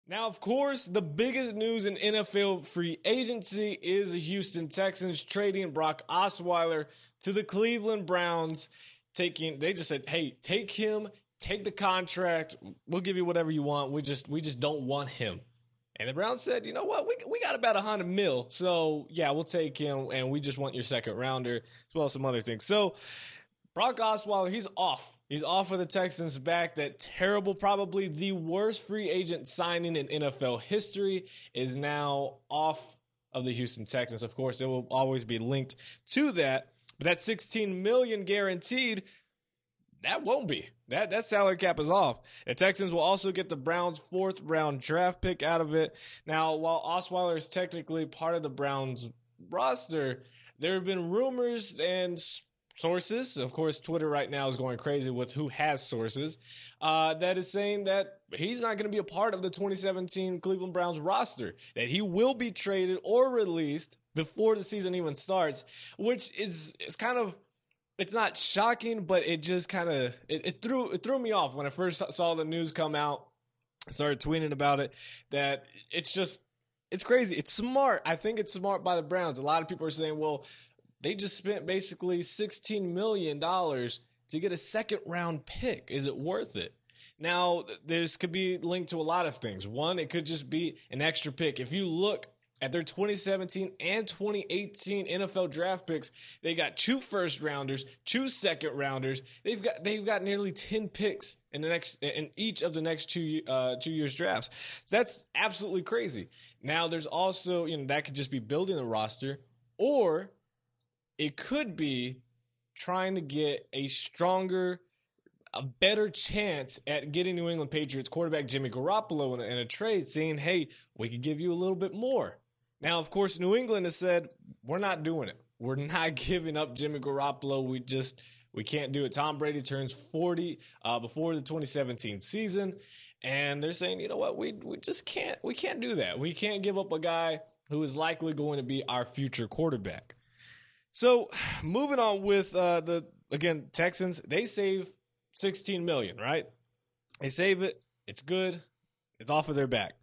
Now, of course, the biggest news in NFL free agency is the Houston Texans trading Brock Osweiler to the Cleveland Browns. They just said, hey, take him, take the contract. We'll give you whatever you want. We just don't want him. And the Browns said, you know what? We got about $100 million. So, yeah, we'll take him, and we just want your second rounder, as well as some other things. So, Brock Osweiler, he's off. He's off of the Texans' back. That terrible, probably the worst free agent signing in NFL history is now off of the Houston Texans. Of course, it will always be linked to that. But that $16 million guaranteed, that won't be. That salary cap is off. The Texans will also get the Browns' 4th round draft pick out of it. Now, while Osweiler is technically part of the Browns roster, there have been rumors and sources, of course, Twitter right now is going crazy with who has sources, that is saying that he's not going to be a part of the 2017 Cleveland Browns roster, that he will be traded or released before the season even starts, which is kind of, it's not shocking, but it just kind of, it threw me off when I first saw the news come out, started tweeting about it, that it's crazy. It's smart. I think it's smart by the Browns. A lot of people are saying, well, they just spent basically $16 million to get a second-round pick. Is it worth it? Now, this could be linked to a lot of things. One, it could just be an extra pick. If you look at their 2017 and 2018 NFL draft picks, they got 2 first-rounders, 2 second-rounders. They've got nearly 10 picks in each of the next 2 years drafts. So that's absolutely crazy. Now, there's also, that could just be building the roster, or it could be trying to get a better chance at getting New England Patriots quarterback Jimmy Garoppolo in a trade, saying, hey, we could give you a little bit more. Now, of course, New England has said, we're not doing it. We're not giving up Jimmy Garoppolo. We can't do it. Tom Brady turns 40 before the 2017 season, and they're saying, you know what, we just can't do that. We can't give up a guy who is likely going to be our future quarterback. So, moving on with Texans, they save $16 million, right? They save it. It's good. It's off of their back.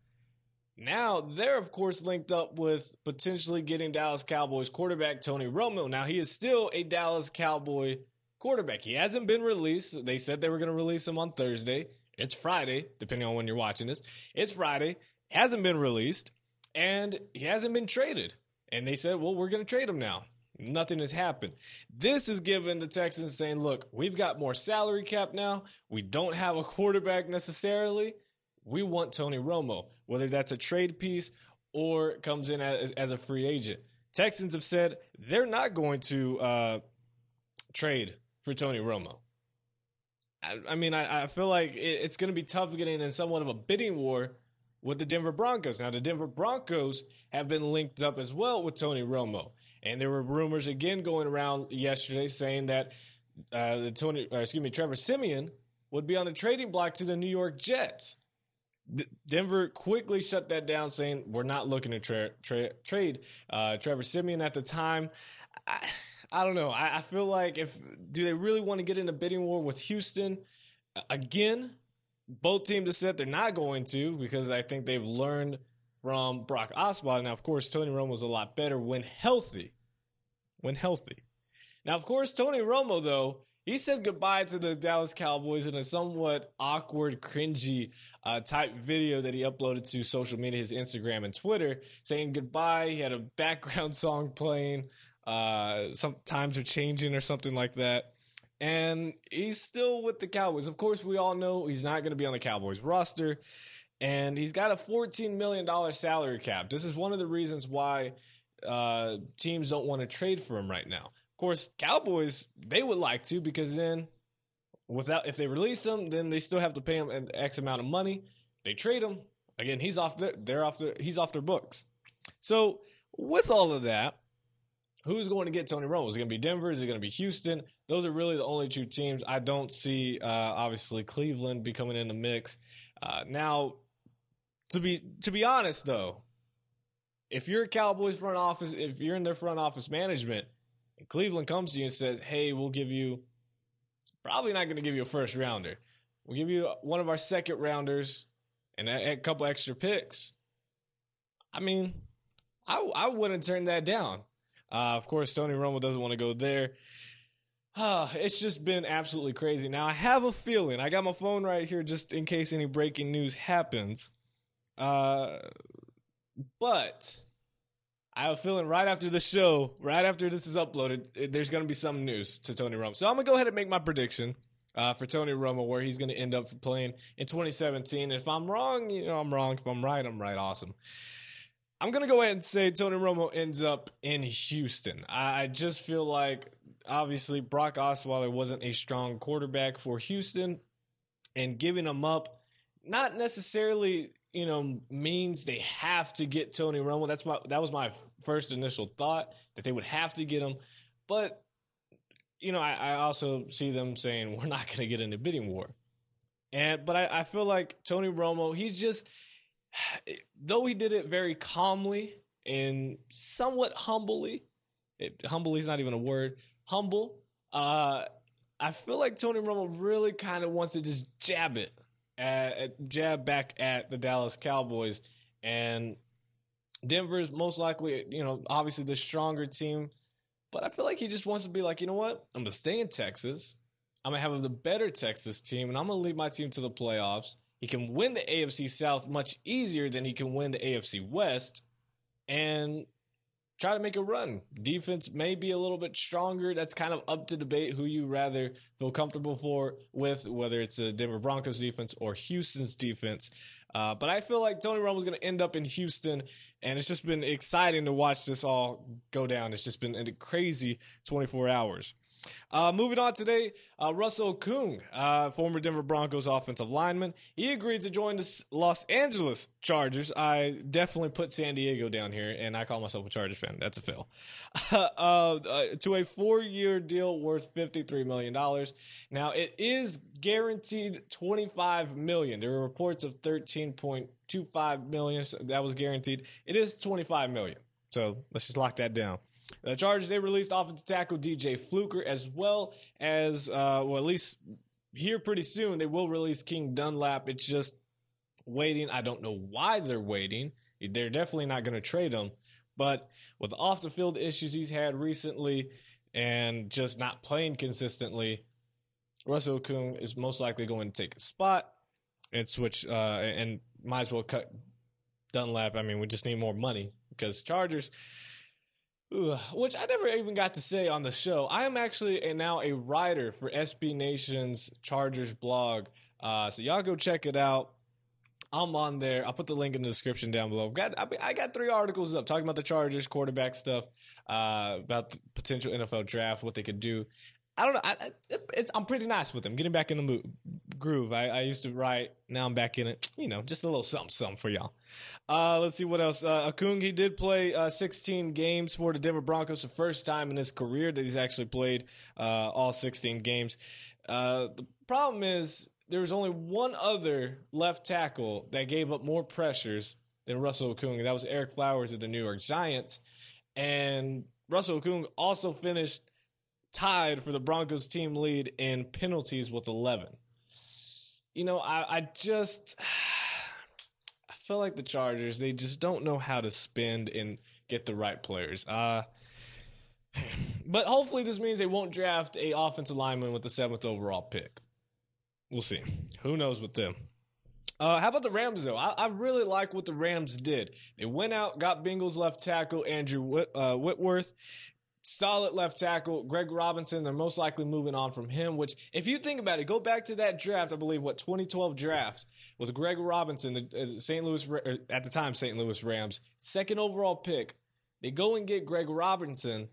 Now, they're, of course, linked up with potentially getting Dallas Cowboys quarterback Tony Romo. Now, he is still a Dallas Cowboy quarterback. He hasn't been released. They said they were going to release him on Thursday. It's Friday, depending on when you're watching this. It's Friday. Hasn't been released, and he hasn't been traded. And they said, well, we're going to trade him now. Nothing has happened. This is given the Texans saying, look, we've got more salary cap now. We don't have a quarterback necessarily. We want Tony Romo, whether that's a trade piece or comes in as a free agent. Texans have said they're not going to trade for Tony Romo. I feel like it's going to be tough getting in somewhat of a bidding war with the Denver Broncos. Now, the Denver Broncos have been linked up as well with Tony Romo. And there were rumors again going around yesterday saying that Trevor Siemian would be on the trading block to the New York Jets. Denver quickly shut that down, saying we're not looking to trade Trevor Siemian at the time. I don't know. I feel like do they really want to get in a bidding war with Houston? Again, both teams have said they're not going to, because I think they've learned from Brock Osweiler. Now, of course, Tony Romo was a lot better when healthy. Now, of course, Tony Romo, though, he said goodbye to the Dallas Cowboys in a somewhat awkward, cringy type video that he uploaded to social media, his Instagram and Twitter, saying goodbye. He had a background song playing. Some times are changing or something like that. And he's still with the Cowboys. Of course, we all know he's not going to be on the Cowboys roster. And he's got a $14 million salary cap. This is one of the reasons why teams don't want to trade for him right now. Of course, Cowboys, they would like to, because then if they release him, then they still have to pay him an X amount of money. They trade him. Again, he's off their books. So with all of that, who's going to get Tony Romo? Is it going to be Denver? Is it going to be Houston? Those are really the only 2 teams. I don't see, obviously, Cleveland be coming in the mix. Now, to be honest, though, if you're a Cowboys front office, if you're in their front office management, and Cleveland comes to you and says, hey, we'll give you, probably not going to give you a first rounder. We'll give you one of our second rounders, and a couple extra picks. I mean, I wouldn't turn that down. Of course, Tony Romo doesn't want to go there. It's just been absolutely crazy. Now, I have a feeling, I got my phone right here just in case any breaking news happens. But I have a feeling right after the show, right after this is uploaded, there's going to be some news to Tony Romo. So I'm going to go ahead and make my prediction for Tony Romo, where he's going to end up playing in 2017. If I'm wrong, I'm wrong. If I'm right, I'm right. Awesome. I'm going to go ahead and say Tony Romo ends up in Houston. I just feel like, obviously, Brock Osweiler wasn't a strong quarterback for Houston, and giving him up not necessarily, means they have to get Tony Romo. That was my first initial thought, that they would have to get him. But, I also see them saying we're not going to get in a bidding war. But I feel like Tony Romo, he's just, though he did it very calmly and somewhat humbly, humbly is not even a word, humble, I feel like Tony Romo really kind of wants to just jab back at the Dallas Cowboys. And Denver is most likely, obviously the stronger team. But I feel like he just wants to be like, you know what? I'm going to stay in Texas. I'm going to have the better Texas team, and I'm going to lead my team to the playoffs. He can win the AFC South much easier than he can win the AFC West, and try to make a run. Defense may be a little bit stronger. That's kind of up to debate who you rather feel comfortable with, whether it's the Denver Broncos defense or Houston's defense. But I feel like Tony Romo is going to end up in Houston, and it's just been exciting to watch this all go down. It's just been a crazy 24 hours. Moving on today, Russell Okung, former Denver Broncos offensive lineman, he agreed to join the Los Angeles Chargers. I definitely put San Diego down here, and I call myself a Chargers fan. That's a fail. To a 4-year deal worth $53 million. Now, it is guaranteed $25 million. There were reports of $13.25 million. So that was guaranteed. It is $25 million. So let's just lock that down. The Chargers, they released offensive tackle DJ Fluker, as well as, at least here pretty soon, they will release King Dunlap. It's just waiting. I don't know why they're waiting. They're definitely not going to trade him. But with the off-the-field issues he's had recently and just not playing consistently, Russell Okung is most likely going to take a spot and switch, and might as well cut Dunlap. I mean, we just need more money because Chargers... which I never even got to say on the show. I am actually now a writer for SB Nation's Chargers blog. So y'all go check it out. I'm on there. I'll put the link in the description down below. I got 3 articles up talking about the Chargers quarterback stuff, about the potential NFL draft, what they could do. I don't know. I'm pretty nice with them. Getting back in the groove. I used to write. Now I'm back in it. Just a little something for y'all. Let's see what else. Okung, he did play 16 games for the Denver Broncos, the first time in his career that he's actually played all 16 games. The problem is there was only one other left tackle that gave up more pressures than Russell Okung, and that was Eric Flowers of the New York Giants. And Russell Okung also finished tied for the Broncos team lead in penalties with 11. I feel like the Chargers, they just don't know how to spend and get the right players. But hopefully this means they won't draft a offensive lineman with the 7th overall pick. We'll see. Who knows with them. How about the Rams, though? I really like what the Rams did. They went out, got Bengals left tackle Andrew Whitworth. Solid left tackle, Greg Robinson. They're most likely moving on from him, which, if you think about it, go back to that draft, I believe, 2012 draft with Greg Robinson, the St. Louis, at the time, St. Louis Rams, 2nd overall pick. They go and get Greg Robinson,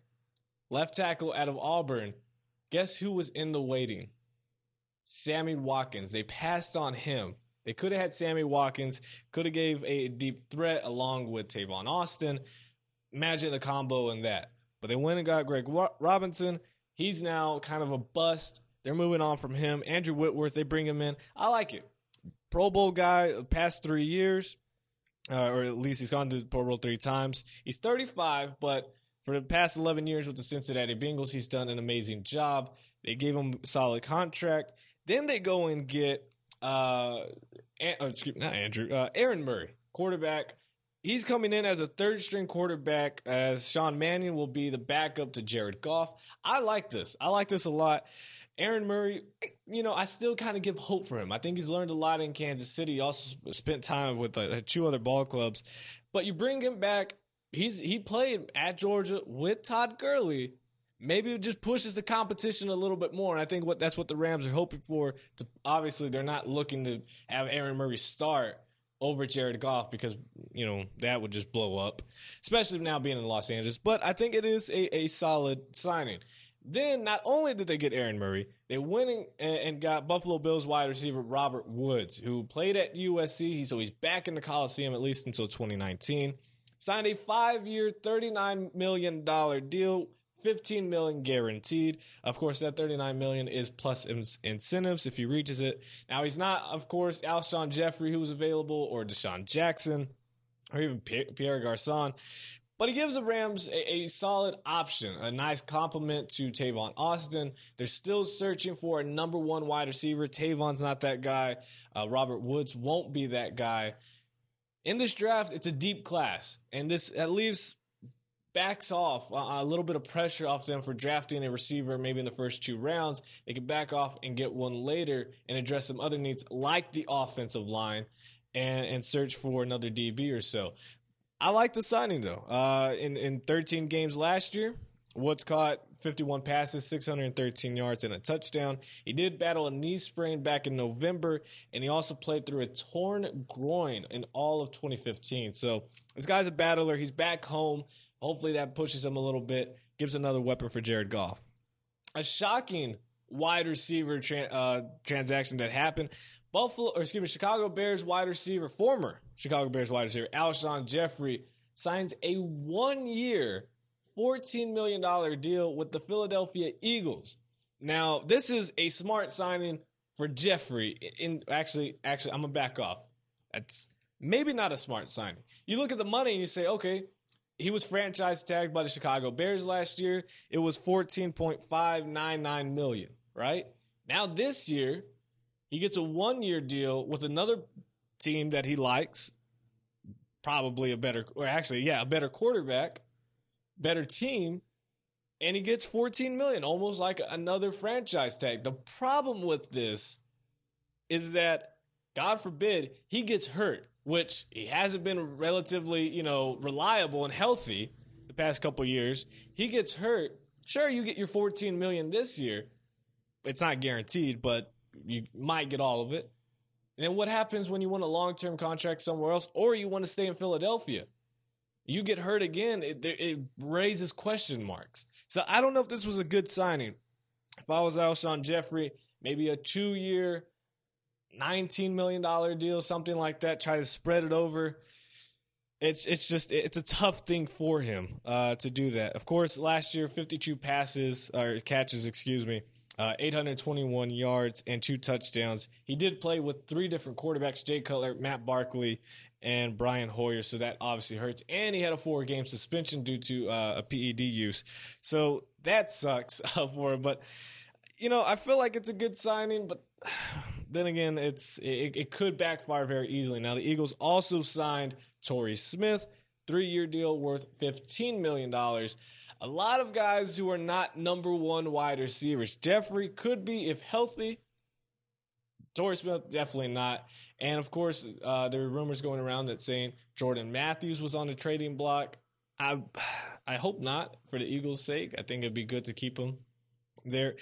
left tackle out of Auburn. Guess who was in the waiting? Sammy Watkins. They passed on him. They could have had Sammy Watkins, could have gave a deep threat along with Tavon Austin. Imagine the combo in that. But they went and got Greg Robinson. He's now kind of a bust. They're moving on from him. Andrew Whitworth, they bring him in. I like it. Pro Bowl guy, past 3 years, or at least he's gone to the Pro Bowl 3 times. He's 35, but for the past 11 years with the Cincinnati Bengals, he's done an amazing job. They gave him a solid contract. Then they go and get Aaron Murray, quarterback. He's coming in as a third-string quarterback, as Sean Mannion will be the backup to Jared Goff. I like this. I like this a lot. Aaron Murray, I still kind of give hope for him. I think he's learned a lot in Kansas City. He also spent time with two other ball clubs. But you bring him back. He played at Georgia with Todd Gurley. Maybe it just pushes the competition a little bit more. And I think that's what the Rams are hoping for. Obviously, they're not looking to have Aaron Murray start over Jared Goff because, that would just blow up, especially now being in Los Angeles. But I think it is a solid signing. Then, not only did they get Aaron Murray, they went and got Buffalo Bills wide receiver Robert Woods, who played at USC. So he's back in the Coliseum at least until 2019. Signed a 5-year, $39 million deal, $15 million guaranteed. Of course, that $39 million is plus incentives if he reaches it. Now, he's not, of course, Alshon Jeffrey, who was available, or Deshaun Jackson, or even Pierre Garçon. But he gives the Rams a solid option, a nice compliment to Tavon Austin. They're still searching for a number one wide receiver. Tavon's not that guy. Robert Woods won't be that guy. In this draft, it's a deep class, and this at least backs off a little bit of pressure off them for drafting a receiver maybe in the first 2 rounds. They can back off and get one later and address some other needs like the offensive line and search for another DB or so. I like the signing, though. In 13 games last year, Woods caught 51 passes, 613 yards, and a touchdown. He did battle a knee sprain back in November, and he also played through a torn groin in all of 2015. So this guy's a battler. He's back home. Hopefully that pushes him a little bit, gives another weapon for Jared Goff. A shocking wide receiver transaction that happened. Chicago Bears wide receiver, former Chicago Bears wide receiver, Alshon Jeffrey, signs a 1-year, $14 million deal with the Philadelphia Eagles. Now, this is a smart signing for Jeffrey. Actually, I'm going to back off. That's maybe not a smart signing. You look at the money and you say, okay, he was franchise tagged by the Chicago Bears last year. It was $14.599 million, right? Now this year, he gets a 1-year deal with another team that he likes, probably a better quarterback, better team, and he gets $14 million, almost like another franchise tag. The problem with this is that, God forbid, he gets hurt, which he hasn't been relatively, reliable and healthy the past couple years. He gets hurt. Sure, you get your $14 million this year. It's not guaranteed, but you might get all of it. And then what happens when you want a long-term contract somewhere else, or you want to stay in Philadelphia? You get hurt again, it raises question marks. So I don't know if this was a good signing. If I was Alshon Jeffrey, maybe a 2-year, $19 million deal, something like that, try to spread it over. It's a tough thing for him to do that. Of course, last year, 52 catches, 821 yards and 2 touchdowns. He did play with 3 different quarterbacks, Jay Cutler, Matt Barkley, and Brian Hoyer, so that obviously hurts. And he had a 4-game suspension due to a PED use. So that sucks for him. But, I feel like it's a good signing, but then again, it could backfire very easily. Now, the Eagles also signed Torrey Smith, 3-year deal worth $15 million. A lot of guys who are not number one wide receivers. Jeffrey could be if healthy. Torrey Smith, definitely not. And, of course, there were rumors going around that saying Jordan Matthews was on the trading block. I hope not, for the Eagles' sake. I think it'd be good to keep him there.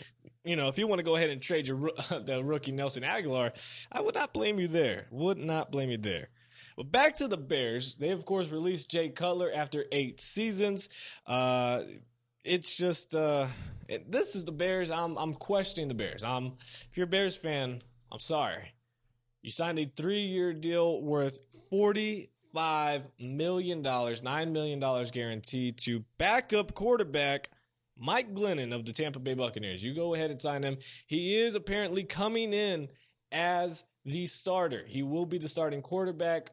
If you want to go ahead and trade the rookie Nelson Aguilar, I would not blame you there. But back to the Bears. They, of course, released Jay Cutler after 8 seasons. It's just this is the Bears. I'm questioning the Bears. If you're a Bears fan, I'm sorry. You signed a 3-year deal worth $45 million, $9 million guaranteed to backup quarterback Mike Glennon of the Tampa Bay Buccaneers. You go ahead and sign him. He is apparently coming in as the starter. He will be the starting quarterback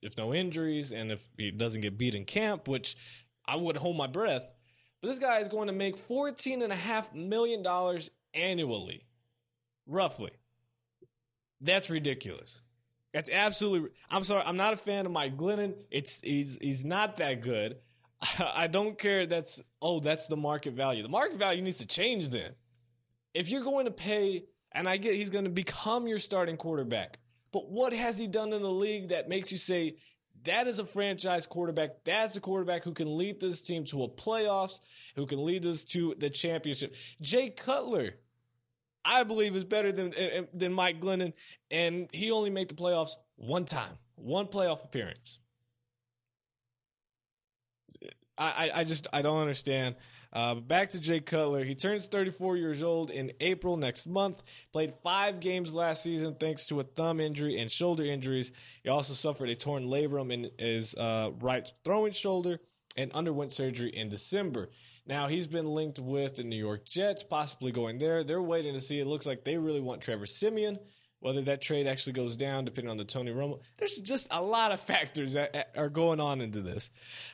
if no injuries and if he doesn't get beat in camp, which I wouldn't hold my breath. But this guy is going to make $14.5 million annually, roughly. That's ridiculous. That's absolutely. I'm sorry. I'm not a fan of Mike Glennon. He's not that good. I don't care. That's the market value. The market value needs to change then. If you're going to pay, and I get he's going to become your starting quarterback, but what has he done in the league that makes you say that is a franchise quarterback? That's a quarterback who can lead this team to a playoffs, who can lead us to the championship. Jay Cutler, I believe, is better than Mike Glennon, and he only made the playoffs one time, one playoff appearance. I don't understand. Back to Jay Cutler. He turns 34 years old in April next month. Played 5 games last season thanks to a thumb injury and shoulder injuries. He also suffered a torn labrum in his right throwing shoulder and underwent surgery in December. Now, he's been linked with the New York Jets, possibly going there. They're waiting to see. It looks like they really want Trevor Siemian. Whether that trade actually goes down, depending on the Tony Romo. There's just a lot of factors that are going on into this.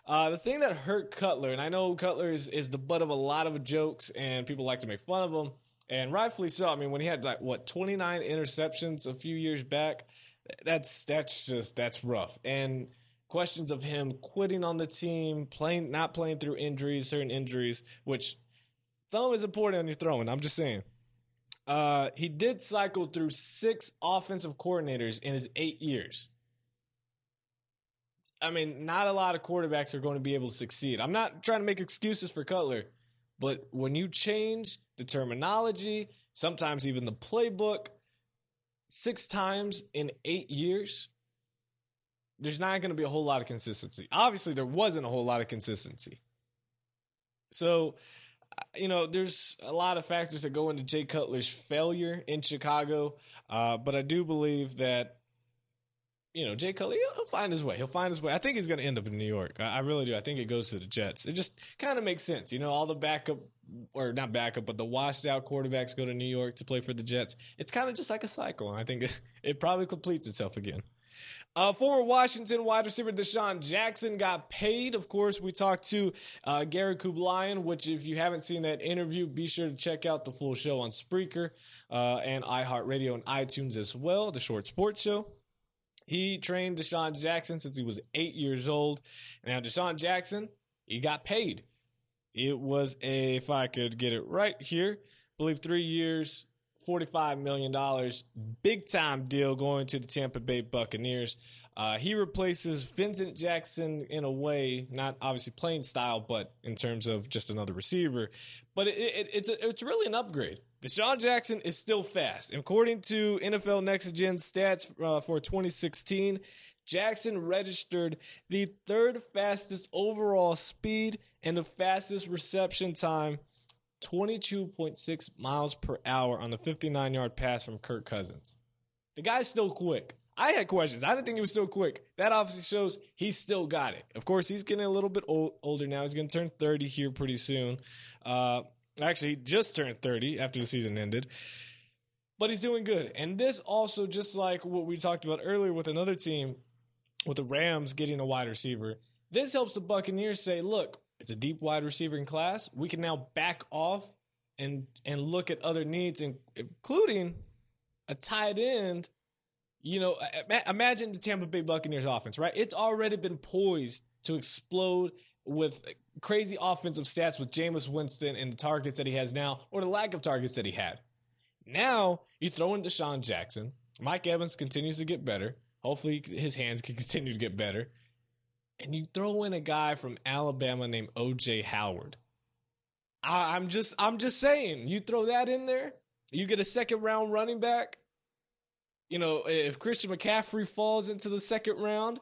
The thing that hurt Cutler, and I know Cutler is the butt of a lot of jokes, and people like to make fun of him, and rightfully so. I mean, when he had 29 interceptions a few years back, that's rough. And questions of him quitting on the team, not playing through injuries, certain injuries, which thumb is important on your throwing. I'm just saying. He did cycle through 6 offensive coordinators in his 8 years. I mean, not a lot of quarterbacks are going to be able to succeed. I'm not trying to make excuses for Cutler, but when you change the terminology, sometimes even the playbook, 6 times in 8 years, there's not going to be a whole lot of consistency. Obviously, there wasn't a whole lot of consistency. So, there's a lot of factors that go into Jay Cutler's failure in Chicago, but I do believe that, Jay Cutler, he'll find his way. I think he's going to end up in New York. I really do. I think it goes to the Jets. It just kind of makes sense. All the backup, or not backup, but the washed-out quarterbacks go to New York to play for the Jets. It's kind of just like a cycle, and I think it probably completes itself again. Former Washington wide receiver Deshaun Jackson got paid. Of course, we talked to Gary Kublayan, which if you haven't seen that interview, be sure to check out the full show on Spreaker and iHeartRadio and iTunes as well, the Short Sports Show. He trained Deshaun Jackson since he was 8 years old. Now, Deshaun Jackson, he got paid. It was if I could get it right here, I believe 3 years, $45 million, big-time deal going to the Tampa Bay Buccaneers. He replaces Vincent Jackson in a way, not obviously playing style, but in terms of just another receiver. But it's really an upgrade. Deshaun Jackson is still fast. According to NFL Next Gen stats for 2016, Jackson registered the 3rd fastest overall speed and the fastest reception time, 22.6 miles per hour on the 59-yard pass from Kirk Cousins. The guy's still quick. I had questions. I didn't think he was still quick. That obviously shows he's still got it. Of course, he's getting a little bit older now. He's going to turn 30 here pretty soon. Actually, he just turned 30 after the season ended. But he's doing good. And this also, just like what we talked about earlier with another team, with the Rams getting a wide receiver, this helps the Buccaneers say, look, it's a deep wide receiver in class. We can now back off and look at other needs, including a tight end. Imagine the Tampa Bay Buccaneers offense, right? It's already been poised to explode with crazy offensive stats with Jameis Winston and the targets that he has now, or the lack of targets that he had. Now, you throw in Deshaun Jackson. Mike Evans continues to get better. Hopefully, his hands can continue to get better. And you throw in a guy from Alabama named O.J. Howard. I'm just saying, you throw that in there, you get a 2nd-round running back. If Christian McCaffrey falls into the 2nd round,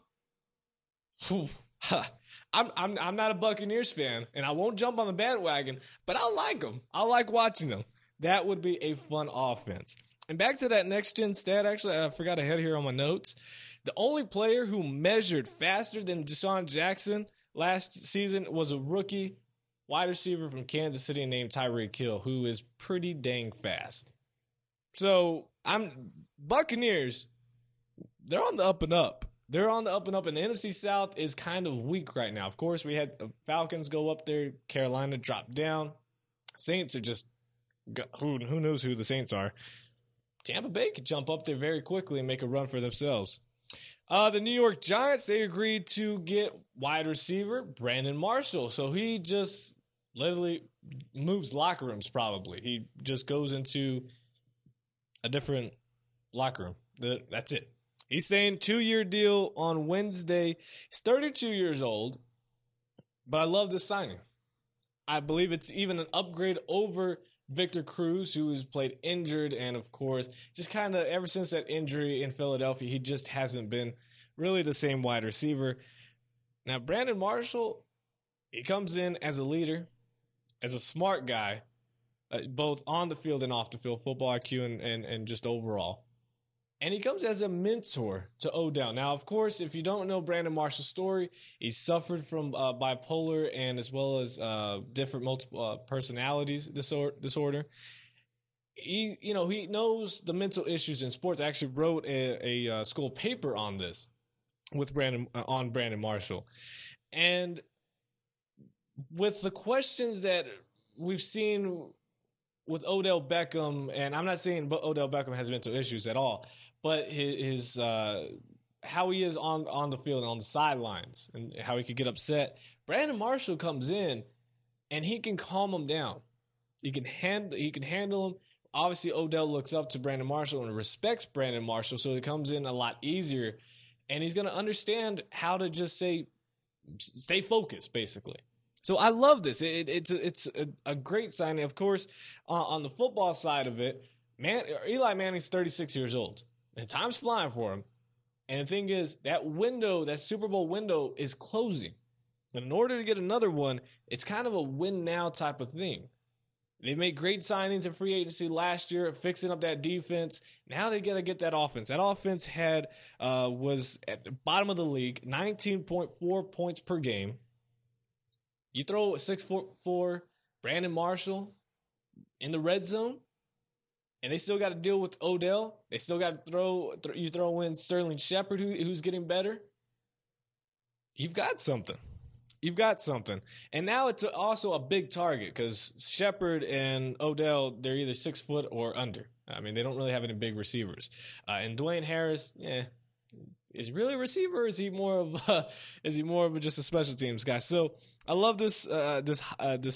I'm not a Buccaneers fan, and I won't jump on the bandwagon, but I like them. I like watching them. That would be a fun offense. And back to that next-gen stat, actually, I forgot I had here on my notes. The only player who measured faster than Deshaun Jackson last season was a rookie wide receiver from Kansas City named Tyreek Hill, who is pretty dang fast. So, Buccaneers, they're on the up and up. They're on the up and up, and the NFC South is kind of weak right now. Of course, we had the Falcons go up there, Carolina drop down. Saints are just, who knows who the Saints are. Tampa Bay could jump up there very quickly and make a run for themselves. The New York Giants, they agreed to get wide receiver Brandon Marshall. So he just literally moves locker rooms probably. He just goes into a different locker room. That's it. He's saying 2-year deal on Wednesday. He's 32 years old, but I love this signing. I believe it's even an upgrade over Victor Cruz, who has played injured, and of course, just kind of ever since that injury in Philadelphia, he just hasn't been really the same wide receiver. Now, Brandon Marshall, he comes in as a leader, as a smart guy, both on the field and off the field, football IQ and just overall. And he comes as a mentor to Odell. Now, of course, if you don't know Brandon Marshall's story, he suffered from bipolar and as well as different multiple personalities disorder. He knows the mental issues in sports. I actually wrote a school paper on this with Brandon Marshall. And with the questions that we've seen with Odell Beckham, and I'm not saying Odell Beckham has mental issues at all, but his how he is on the field and on the sidelines and how he could get upset. Brandon Marshall comes in and he can calm him down. He can handle him. Obviously, Odell looks up to Brandon Marshall and respects Brandon Marshall, so it comes in a lot easier. And he's going to understand how to just stay focused, basically. So I love this. It's a great signing. Of course, on the football side of it, Eli Manning's 36 years old. And time's flying for him. And the thing is, that Super Bowl window is closing. And in order to get another one, it's kind of a win now type of thing. They made great signings in free agency last year, fixing up that defense. Now they got to get that offense. That offense was at the bottom of the league, 19.4 points per game. You throw a 6'4" Brandon Marshall in the red zone, and they still got to deal with Odell. They still got to throw in Sterling Shepard, who's getting better. You've got something. And now it's also a big target because Shepard and Odell, they're either 6 foot or under. I mean, they don't really have any big receivers. And Dwayne Harris, is he really a receiver, or is he more of just a special teams guy? So I love this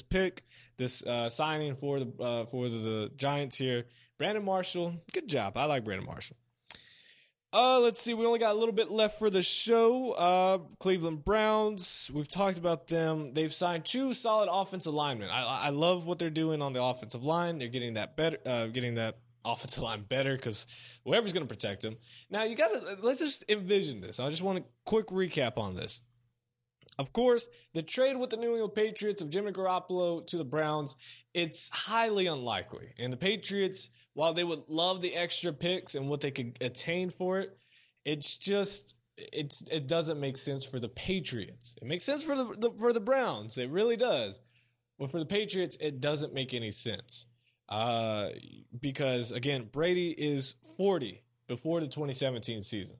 pick, this signing for the Giants here. Brandon Marshall, good job. I like Brandon Marshall. Let's see. We only got a little bit left for the show. Cleveland Browns. We've talked about them. They've signed 2 solid offensive linemen. I love what they're doing on the offensive line. They're getting that better. Getting that offensive line better because whoever's going to protect them. Now let's just envision this. I just want a quick recap on this. Of course, the trade with the New England Patriots of Jimmy Garoppolo to the Browns, it's highly unlikely. And the Patriots, while they would love the extra picks and what they could attain for it, it doesn't make sense for the Patriots. It makes sense for the Browns. It really does. But for the Patriots, it doesn't make any sense. Because, again, Brady is 40 before the 2017 season.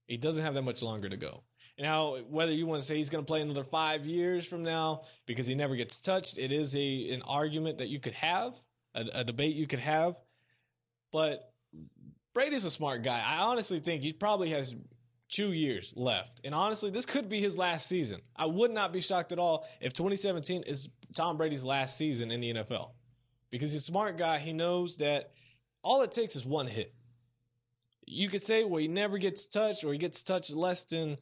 He doesn't have that much longer to go. Now, whether you want to say he's going to play another 5 years from now because he never gets touched, it is an argument that you could have, a debate you could have. But Brady's a smart guy. I honestly think he probably has 2 years left. And honestly, this could be his last season. I would not be shocked at all if 2017 is Tom Brady's last season in the NFL. Because he's a smart guy. He knows that all it takes is one hit. You could say, well, he never gets touched or he gets touched less than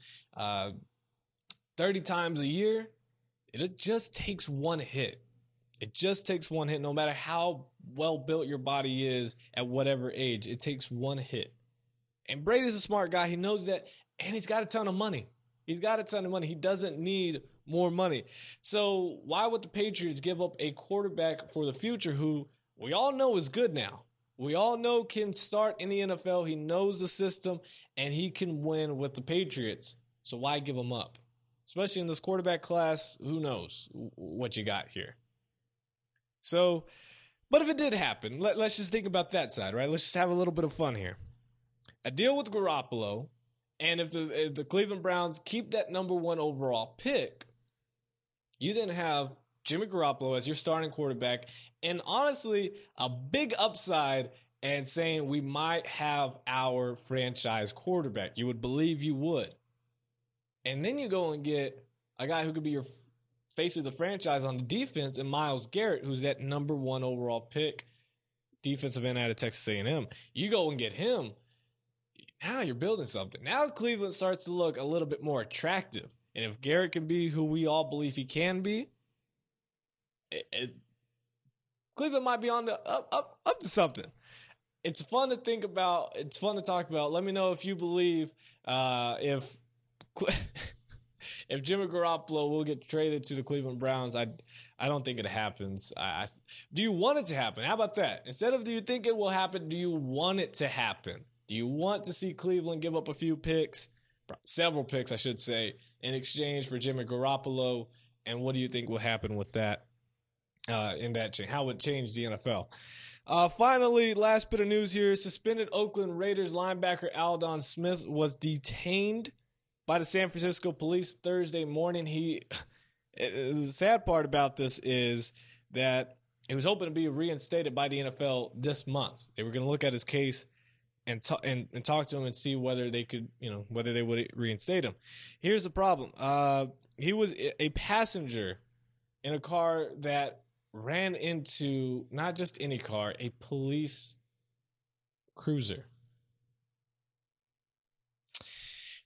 30 times a year. It just takes one hit. It just takes one hit. No matter how well built your body is at whatever age, it takes one hit. And Brady's a smart guy. He knows that, and he's got a ton of money. He doesn't need more money. So why would the Patriots give up a quarterback for the future who we all know is good now? We all know can start in the NFL. He knows the system, and he can win with the Patriots. So why give him up? Especially in this quarterback class, who knows what you got here. So, but if it did happen, let's just think about that side, right? Let's just have a little bit of fun here. A deal with Garoppolo, and if the Cleveland Browns keep that number 1 overall pick, you then have Jimmy Garoppolo as your starting quarterback, and honestly, a big upside and saying we might have our franchise quarterback. You would believe you would. And then you go and get a guy who could be your face of the franchise on the defense, and Myles Garrett, who's that number 1 overall pick, defensive end out of Texas A&M. You go and get him. Now you're building something. Now Cleveland starts to look a little bit more attractive. And if Garrett can be who we all believe he can be, Cleveland might be on the up to something. It's fun to think about. It's fun to talk about. Let me know if you believe if Jimmy Garoppolo will get traded to the Cleveland Browns. I don't think it happens. Do you want it to happen? How about that? Instead of do you think it will happen, do you want it to happen? Do you want to see Cleveland give up a few picks, several picks, I should say, in exchange for Jimmy Garoppolo? And what do you think will happen with that in that change? How would it change the NFL? Finally, last bit of news here. Suspended Oakland Raiders linebacker Aldon Smith was detained by the San Francisco police Thursday morning. The sad part about this is that he was hoping to be reinstated by the NFL this month. They were going to look at his case and talk to him and see whether they could, whether they would reinstate him. Here's the problem. He was a passenger in a car that ran into not just any car, a police cruiser.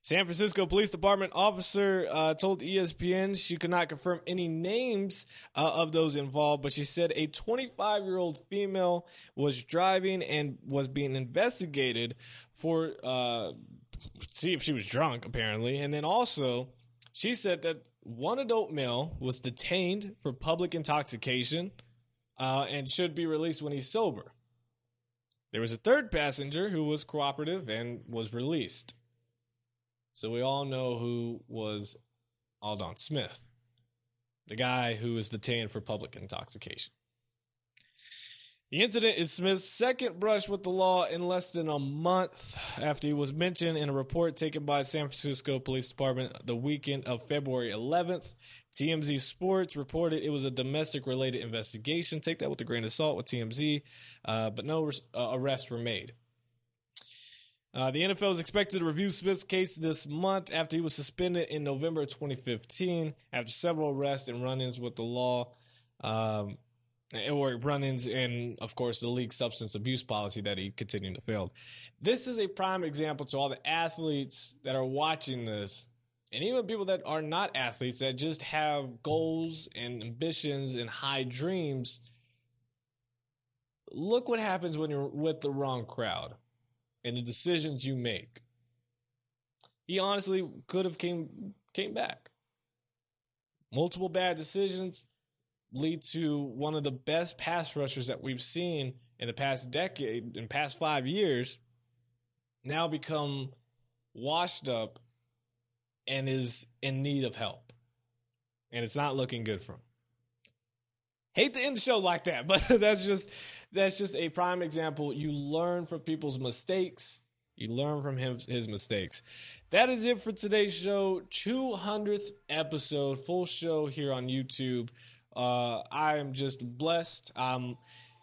San Francisco Police Department officer told ESPN she could not confirm any names of those involved, but she said a 25-year-old female was driving and was being investigated for see if she was drunk, apparently. And then also, she said that one adult male was detained for public intoxication and should be released when he's sober. There was a third passenger who was cooperative and was released. So we all know who was Aldon Smith, the guy who was detained for public intoxication. The incident is Smith's second brush with the law in less than a month after he was mentioned in a report taken by San Francisco Police Department the weekend of February 11th. TMZ Sports reported it was a domestic-related investigation. Take that with a grain of salt with TMZ, but no arrests were made. The NFL is expected to review Smith's case this month after he was suspended in November 2015 after several arrests and run-ins with the law, or run-ins and, of course, the league's substance abuse policy that he continued to fail. This is a prime example to all the athletes that are watching this, and even people that are not athletes that just have goals and ambitions and high dreams. Look what happens when you're with the wrong crowd and the decisions you make. He honestly could have came back. Multiple bad decisions lead to one of the best pass rushers that we've seen in the past decade, in past 5 years, now become washed up and is in need of help. And it's not looking good for him. Hate to end the show like that, but that's just a prime example. You learn from people's mistakes. You learn from his mistakes. That is it for today's show. 200th episode, full show here on YouTube. I am just blessed. I'm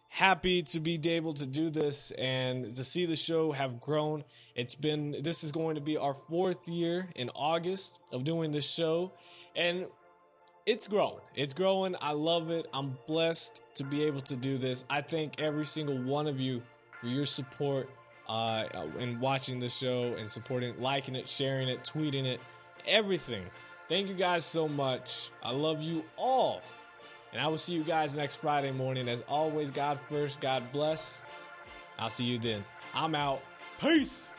happy to be able to do this and to see the show have grown. This is going to be our 4th year in August of doing this show, and it's growing. It's growing. I love it. I'm blessed to be able to do this. I thank every single one of you for your support in watching the show and supporting, liking it, sharing it, tweeting it, everything. Thank you guys so much. I love you all. And I will see you guys next Friday morning. As always, God first, God bless. I'll see you then. I'm out. Peace.